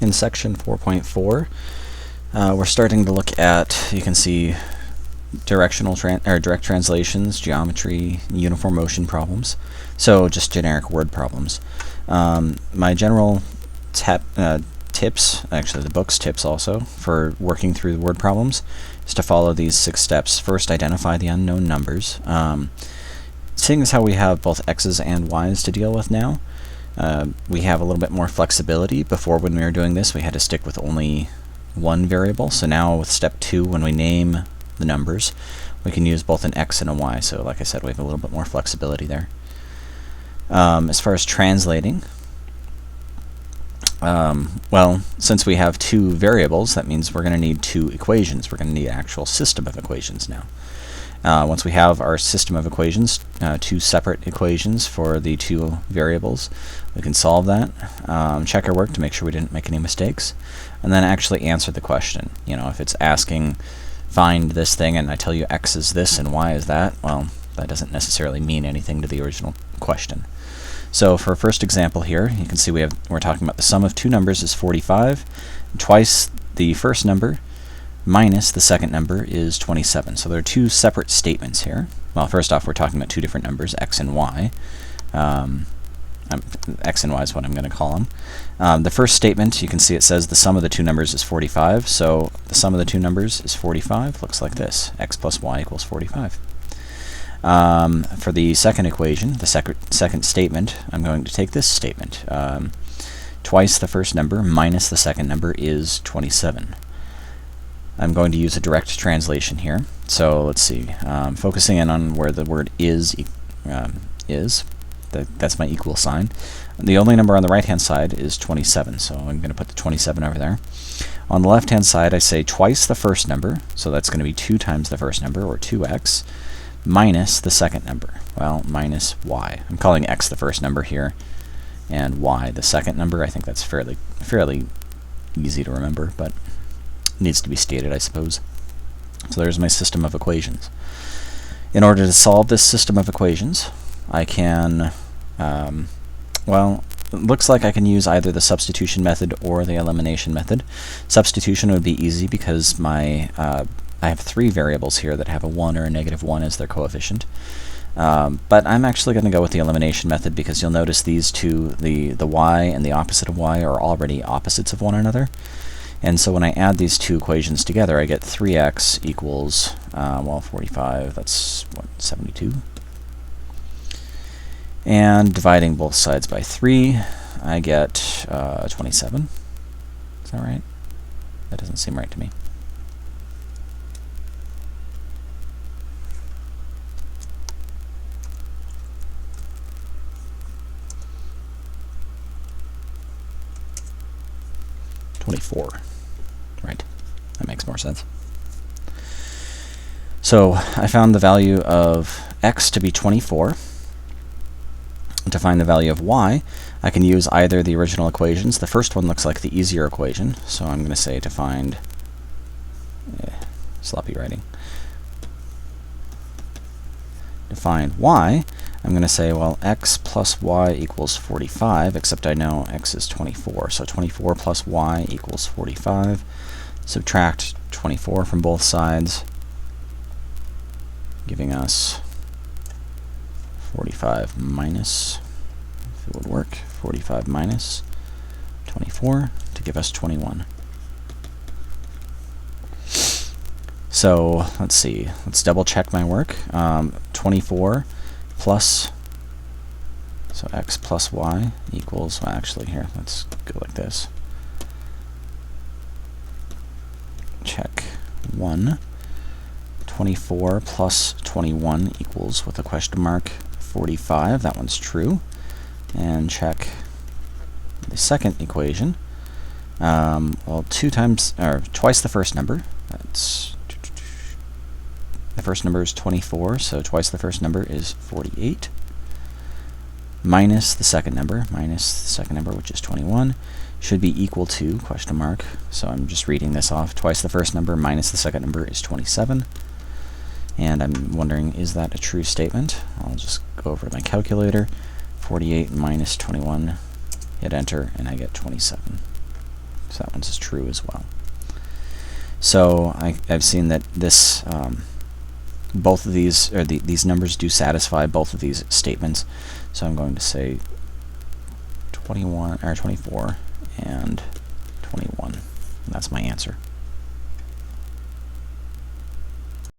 In section 4.4, we're starting to look at, you can see, direct translations, geometry, uniform motion problems. So just generic word problems. My general tips, actually the book's tips also, for working through the word problems is to follow these 6 steps. First, identify the unknown numbers. Seeing as how we have both x's and y's to deal with now, we have a little bit more flexibility. Before, when we were doing this, we had to stick with only one variable. So now with step 2, when we name the numbers, we can use both an x and a y. So like I said, we have a little bit more flexibility there. As far as translating, well, since we have 2 variables, that means we're going to need 2 equations. We're going to need an actual system of equations now. Once we have our system of equations, 2 separate equations for the 2 variables, we can solve that, check our work to make sure we didn't make any mistakes, and then actually answer the question. You know, if it's asking, find this thing, and I tell you x is this and y is that, well, that doesn't necessarily mean anything to the original question. So for our first example here, you can see we're talking about the sum of 2 numbers is 45. Twice the first number minus the second number is 27. So there are 2 separate statements here. Well, first off, we're talking about 2 different numbers, x and y. X and y is what I'm going to call them. The first statement, you can see it says the sum of the 2 numbers is 45. So the sum of the 2 numbers is 45. Looks like this. X plus y equals 45. For the second equation, the second statement, I'm going to take this statement. Twice the first number minus the second number is 27. I'm going to use a direct translation here. So let's see, focusing in on where the word is, that's my equal sign. The only number on the right-hand side is 27, so I'm going to put the 27 over there. On the left-hand side, I say twice the first number, so that's going to be 2 times the first number, or 2x, minus the second number. Well, minus y. I'm calling x the first number here, and y the second number. I think that's fairly easy to remember, but needs to be stated, I suppose. So there's my system of equations. In order to solve this system of equations, I can, well, it looks like I can use either the substitution method or the elimination method. Substitution would be easy because I have 3 variables here that have a 1 or a -1 as their coefficient. But I'm actually going to go with the elimination method because you'll notice these two, the y and the opposite of y, are already opposites of one another. And so when I add these 2 equations together, I get 3x equals, well, 45, that's, what, 72? And dividing both sides by 3, I get 27. Is that right? That doesn't seem right to me. Right, that makes more sense. So I found the value of x to be 24. To find the value of y, I can use either the original equations. The first one looks like the easier equation, so I'm going to say to find, sloppy writing. To find y, I'm going to say, well, x plus y equals 45, except I know x is 24. So 24 plus y equals 45. Subtract 24 from both sides, giving us 45 minus, if it would work, 45 minus 24 to give us 21. So let's see, let's double check my work. 24 plus, so x plus y equals, well, actually here, let's go like this. Check 1. 24 plus 21 equals, with a question mark, 45. That one's true. And check the second equation. Well, twice the first number. That's the first number is 24, so twice the first number is 48. Minus the second number, which is 21, should be equal to, question mark, so I'm just reading this off. Twice the first number minus the second number is 27. And I'm wondering, is that a true statement? I'll just go over to my calculator. 48 minus 21, hit enter, and I get 27. So that one's true as well. So I've seen that this both of these, or these numbers do satisfy both of these statements. So I'm going to say 21 or 24 and 21. And that's my answer.